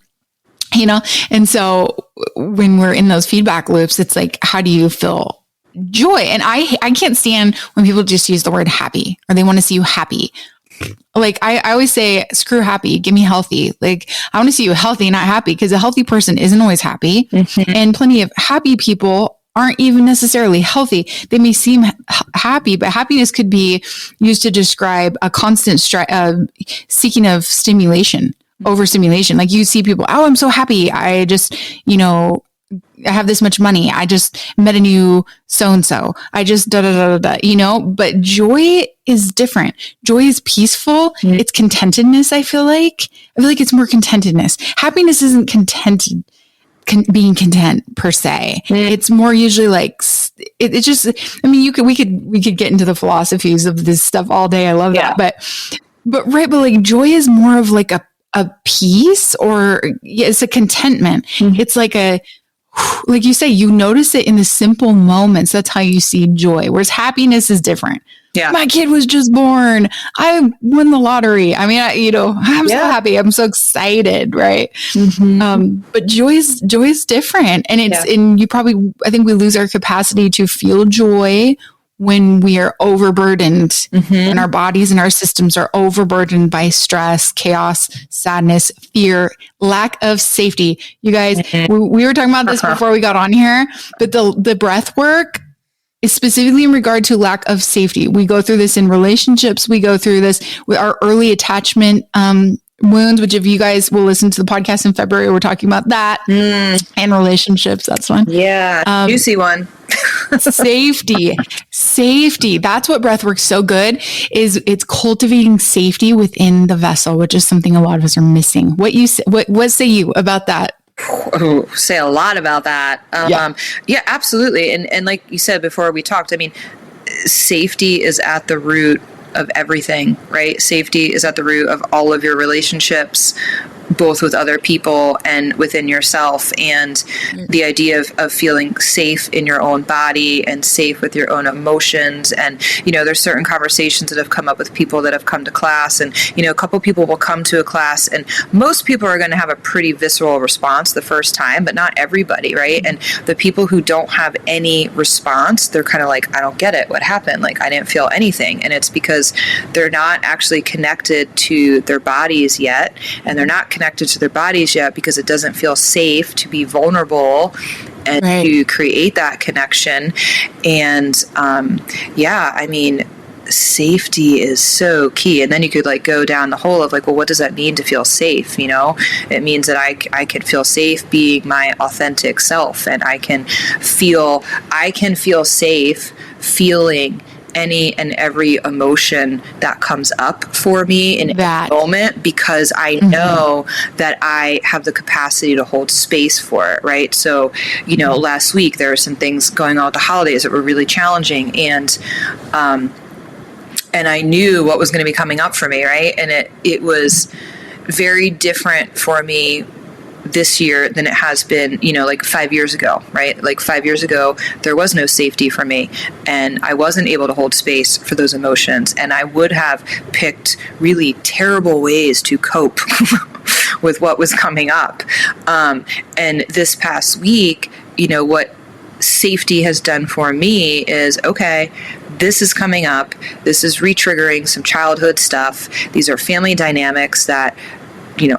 S1: and so when we're in those feedback loops, it's like, how do you feel joy? And I can't stand when people just use the word happy, or they want to see you happy. Like I always say, screw happy, give me healthy. Like I want to see you healthy, not happy, because a healthy person isn't always happy. And plenty of happy people aren't even necessarily healthy. They may seem happy, but happiness could be used to describe a constant seeking of stimulation, overstimulation. Like you see people, oh, I'm so happy. I just, I have this much money. I just met a new so-and-so. I just but joy is different. Joy is peaceful. It's contentedness. I feel like it's more contentedness. Happiness isn't contented. being content per se. It's more usually like it's just, I mean, we could get into the philosophies of this stuff all day. I love that. But like joy is more of like a peace, or it's a contentment. It's like like you say, you notice it in the simple moments. That's how you see joy. Whereas happiness is different. Yeah. My kid was just born. I won the lottery. I mean, I'm so happy. I'm so excited. Right. But joy is different. And and I think we lose our capacity to feel joy when we are overburdened and our bodies and our systems are overburdened by stress, chaos, sadness, fear, lack of safety. You guys, we were talking about this before we got on here, but the breath work is specifically in regard to lack of safety. We go through this in relationships. We go through this with our early attachment wounds, which if you guys will listen to the podcast in February, we're talking about that and relationships. That's one.
S2: Yeah. Juicy one.
S1: Safety. That's what breathwork's so good is. It's cultivating safety within the vessel, which is something a lot of us are missing. What say you about that?
S2: Say a lot about that. Yeah, absolutely. And like you said before we talked, I mean, safety is at the root of everything, right? Safety is at the root of all of your relationships, both with other people and within yourself. And the idea of feeling safe in your own body and safe with your own emotions. And, there's certain conversations that have come up with people that have come to class, and, a couple people will come to a class, and most people are going to have a pretty visceral response the first time, but not everybody, right? And the people who don't have any response, they're kind of like, I don't get it. What happened? Like, I didn't feel anything. And it's because they're not actually connected to their bodies yet. And they're not connected to their bodies yet because it doesn't feel safe to be vulnerable and to create that connection. And I mean, safety is so key. And then you could like go down the hole of like, well, what does that mean to feel safe? It means that I can feel safe being my authentic self, and I can feel safe feeling any and every emotion that comes up for me in that moment, because I know that I have the capacity to hold space for it, right? So, last week there were some things going on with the holidays that were really challenging, and I knew what was going to be coming up for me, right? And it was very different for me this year than it has been, like 5 years ago, right? Like 5 years ago, there was no safety for me, and I wasn't able to hold space for those emotions. And I would have picked really terrible ways to cope with what was coming up. And this past week, what safety has done for me is, okay, this is coming up. This is re-triggering some childhood stuff. These are family dynamics that,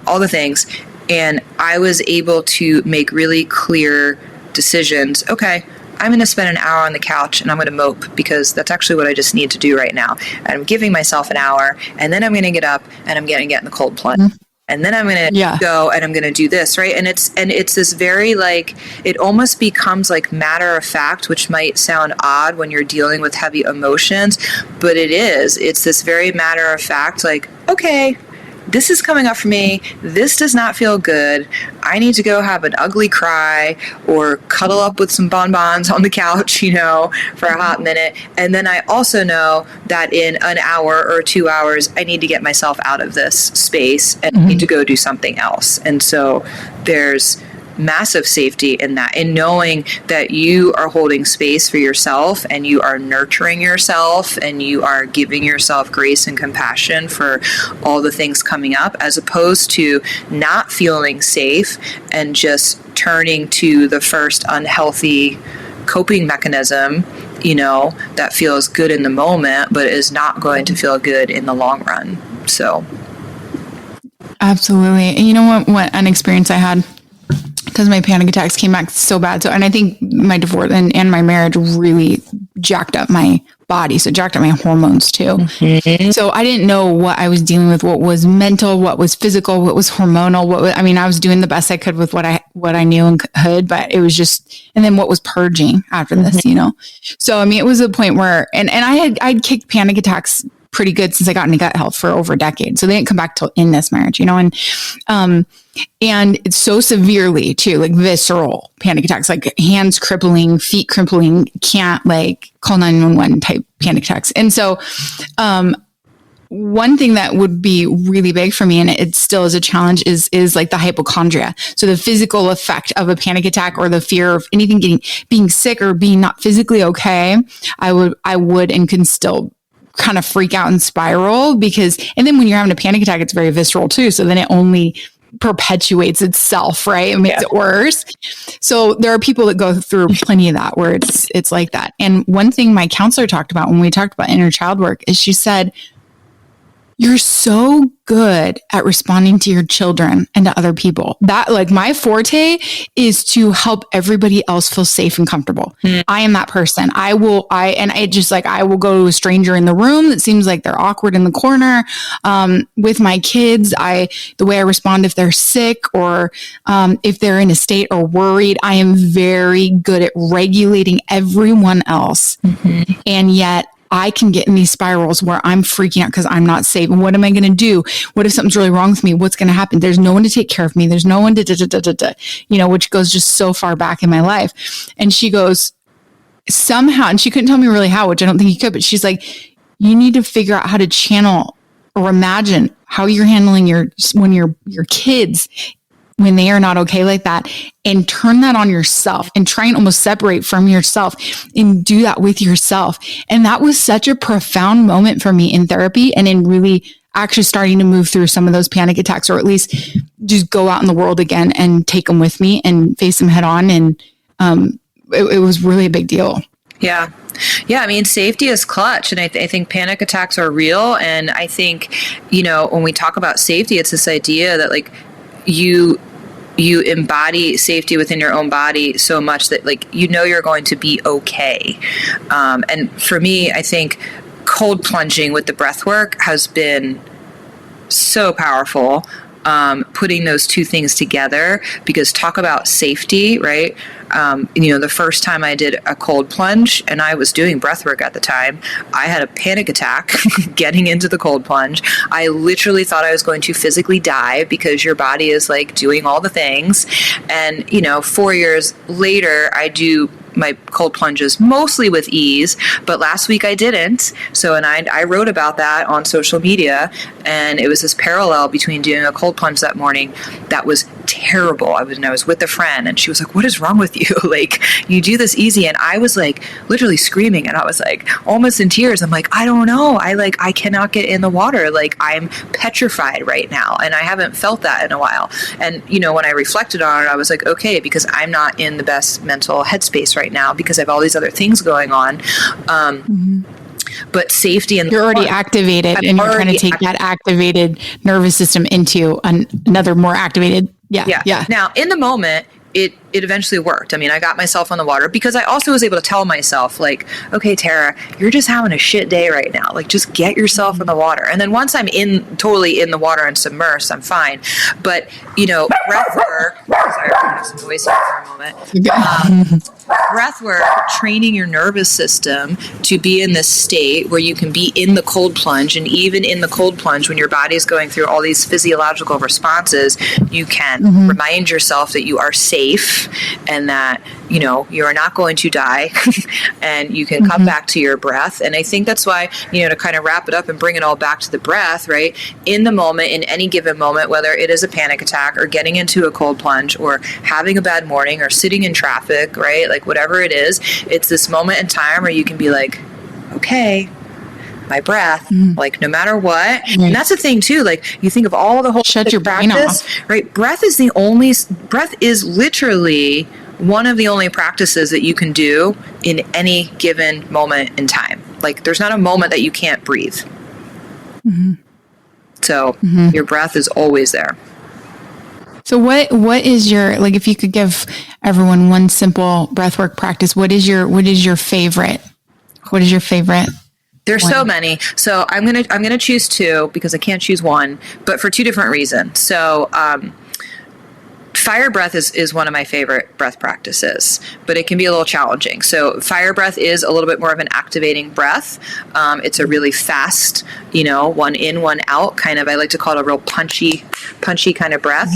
S2: all the things. And I was able to make really clear decisions. Okay, I'm going to spend an hour on the couch and I'm going to mope, because that's actually what I just need to do right now. And I'm giving myself an hour, and then I'm going to get up and I'm going to get in the cold plunge. And then I'm going to go and I'm going to do this, right? And it's this very like, it almost becomes like matter of fact, which might sound odd when you're dealing with heavy emotions, but it is. It's this very matter of fact, like, okay, this is coming up for me. This does not feel good. I need to go have an ugly cry or cuddle up with some bonbons on the couch, for a hot minute. And then I also know that in an hour or 2 hours, I need to get myself out of this space and need to go do something else. And so there's massive safety in that, in knowing that you are holding space for yourself and you are nurturing yourself and you are giving yourself grace and compassion for all the things coming up, as opposed to not feeling safe and just turning to the first unhealthy coping mechanism, that feels good in the moment, but is not going to feel good in the long run. So.
S1: Absolutely. And you know what an experience I had, because my panic attacks came back so bad. So, and I think my divorce and my marriage really jacked up my body. So jacked up my hormones too. So I didn't know what I was dealing with, what was mental, what was physical, what was hormonal, I was doing the best I could with what I knew and could, but it was just, and then what was purging after this, So, it was a point where, and I'd kicked panic attacks pretty good since I got into gut health for over a decade. So they didn't come back till in this marriage, and it's so severely too, like visceral panic attacks, like hands crippling, feet crippling, can't like call 911 type panic attacks. And so, one thing that would be really big for me, and it still is a challenge, is like the hypochondria. So the physical effect of a panic attack or the fear of anything being sick or being not physically okay. I would and can still kind of freak out and spiral and then when you're having a panic attack, it's very visceral too. So then it only perpetuates itself, right? It makes it worse. So there are people that go through plenty of that where it's like that. And one thing my counselor talked about when we talked about inner child work is she said, you're so good at responding to your children and to other people. That, like, my forte is to help everybody else feel safe and comfortable. I am that person. I will go to a stranger in the room that seems like they're awkward in the corner. With my kids, the way I respond if they're sick or if they're in a state or worried, I am very good at regulating everyone else. Mm-hmm. And yet I can get in these spirals where I'm freaking out because I'm not safe. And what am I going to do? What if something's really wrong with me? What's going to happen? There's no one to take care of me. There's no one to, which goes just so far back in my life. And she goes, somehow, and she couldn't tell me really how, which I don't think you could, but she's like, you need to figure out how to channel or imagine how you're handling your kids when they are not okay like that, and turn that on yourself and try and almost separate from yourself and do that with yourself. And that was such a profound moment for me in therapy and in really actually starting to move through some of those panic attacks, or at least just go out in the world again and take them with me and face them head on. And it was really a big deal.
S2: Yeah. Yeah. I mean, safety is clutch. And I think panic attacks are real. And I think, when we talk about safety, it's this idea that like you embody safety within your own body so much that you're going to be okay. And for me, I think cold plunging with the breath work has been so powerful. Putting those two things together, because talk about safety, right? The first time I did a cold plunge and I was doing breath work at the time, I had a panic attack getting into the cold plunge. I literally thought I was going to physically die because your body is like doing all the things. And, 4 years later, I do my cold plunges mostly with ease, but last week I didn't. So, and I wrote about that on social media, and it was this parallel between doing a cold plunge that morning that was terrible. I was with a friend, and she was like, "What is wrong with you? Like, you do this easy." And I was like literally screaming, and I was like almost in tears. I'm like, I don't know. I cannot get in the water. Like, I'm petrified right now, and I haven't felt that in a while. And when I reflected on it, I was like, okay, because I'm not in the best mental headspace right now because I have all these other things going on. But safety, and
S1: you're already activated, and you're trying to take that activated nervous system into another more activated. Yeah.
S2: Now, in the moment, it eventually worked. I mean, I got myself on the water because I also was able to tell myself, like, okay, Tara, you're just having a shit day right now. Like, just get yourself in the water. And then once I'm totally in the water and submersed, I'm fine. But, breath work, sorry, I'm going to some noise here for a moment. Breath work, training your nervous system to be in this state where you can be in the cold plunge. And even in the cold plunge, when your body is going through all these physiological responses, you can remind yourself that you are safe and that, you are not going to die and you can come back to your breath. And I think that's why, to kind of wrap it up and bring it all back to the breath, right? In the moment, in any given moment, whether it is a panic attack or getting into a cold plunge or having a bad morning or sitting in traffic, right? Like, whatever it is, it's this moment in time where you can be like, okay, my breath, like, no matter what. And that's the thing too, like, you think of all the whole
S1: shut your brain off,
S2: right? Breath is literally one of the only practices that you can do in any given moment in time. Like, there's not a moment that you can't breathe. So your breath is always there.
S1: So what is your, like, if you could give everyone one simple breathwork practice, what is your favorite? What is your favorite?
S2: There's so many. So I'm gonna choose two because I can't choose one, but for two different reasons. So fire breath is one of my favorite breath practices, but it can be a little challenging. So fire breath is a little bit more of an activating breath. It's a really fast, one in, one out kind of, I like to call it a real punchy kind of breath.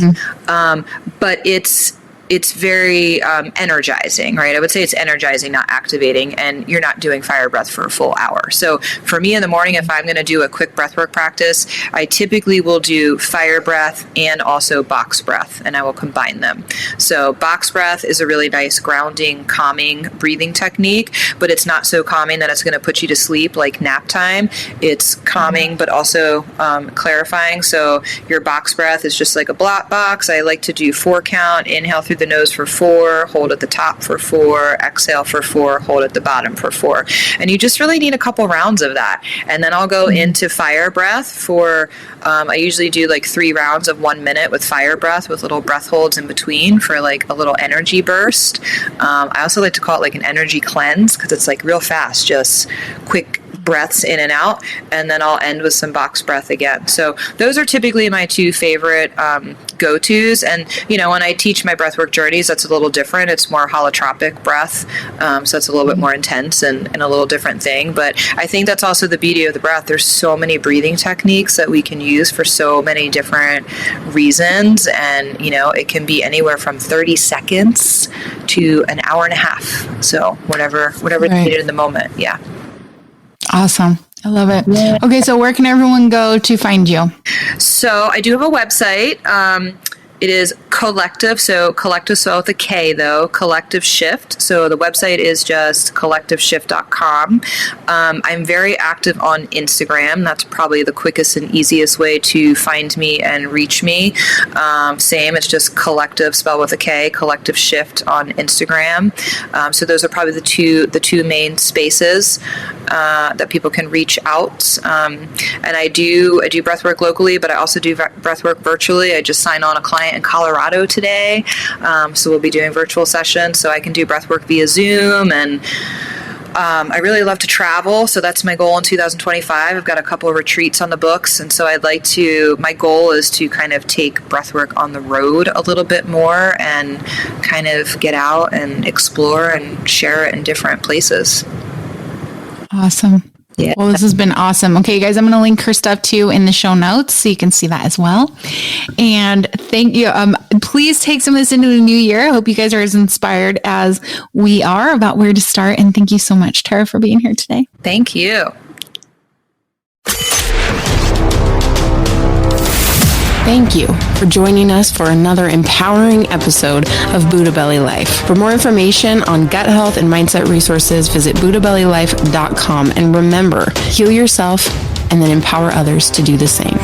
S2: But it's very energizing, right? I would say it's energizing, not activating, and you're not doing fire breath for a full hour. So for me in the morning, if I'm going to do a quick breathwork practice, I typically will do fire breath and also box breath, and I will combine them. So box breath is a really nice grounding, calming breathing technique, but it's not so calming that it's going to put you to sleep like nap time. It's calming, but also clarifying. So your box breath is just like a blot box. I like to do 4 count, inhale through the nose for 4, hold at the top for 4, exhale for 4, hold at the bottom for 4. And you just really need a couple rounds of that. And then I'll go into fire breath for, I usually do like 3 rounds of 1 minute with fire breath with little breath holds in between for like a little energy burst. I also like to call it like an energy cleanse because it's like real fast, just quick breaths in and out, and then I'll end with some box breath again. So those are typically my 2 favorite go-tos. And when I teach my breathwork journeys, that's a little different. It's more holotropic breath, so it's a little bit more intense and a little different thing. But I think that's also the beauty of the breath. There's so many breathing techniques that we can use for so many different reasons, and it can be anywhere from 30 seconds to an hour and a half. So whatever is needed in the moment. Yeah.
S1: Awesome. I love it. Yeah. Okay. So where can everyone go to find you?
S2: So I do have a website. It is Collective. So Collective spelled with a K though, Collective Shift. So the website is just collectiveshift.com. I'm very active on Instagram. That's probably the quickest and easiest way to find me and reach me. Same, it's just Collective spelled with a K, Collective Shift on Instagram. So those are probably the two main spaces that people can reach out. And I do breathwork locally, but I also do breathwork virtually. I just signed on a client in Colorado today, so we'll be doing virtual sessions. So I can do breathwork via Zoom, and I really love to travel, so that's my goal in 2025. I've got a couple of retreats on the books, and so my goal is to kind of take breathwork on the road a little bit more and kind of get out and explore and share it in different places.
S1: Awesome. Yeah. Well, this has been awesome. Okay, guys, I'm going to link her stuff too in the show notes so you can see that as well. And thank you. Please take some of this into the new year. I hope you guys are as inspired as we are about where to start. And thank you so much, Tara, for being here today.
S2: Thank you.
S3: Thank you for joining us for another empowering episode of Buddha Belly Life. For more information on gut health and mindset resources, visit buddhabellylife.com. And remember, heal yourself and then empower others to do the same.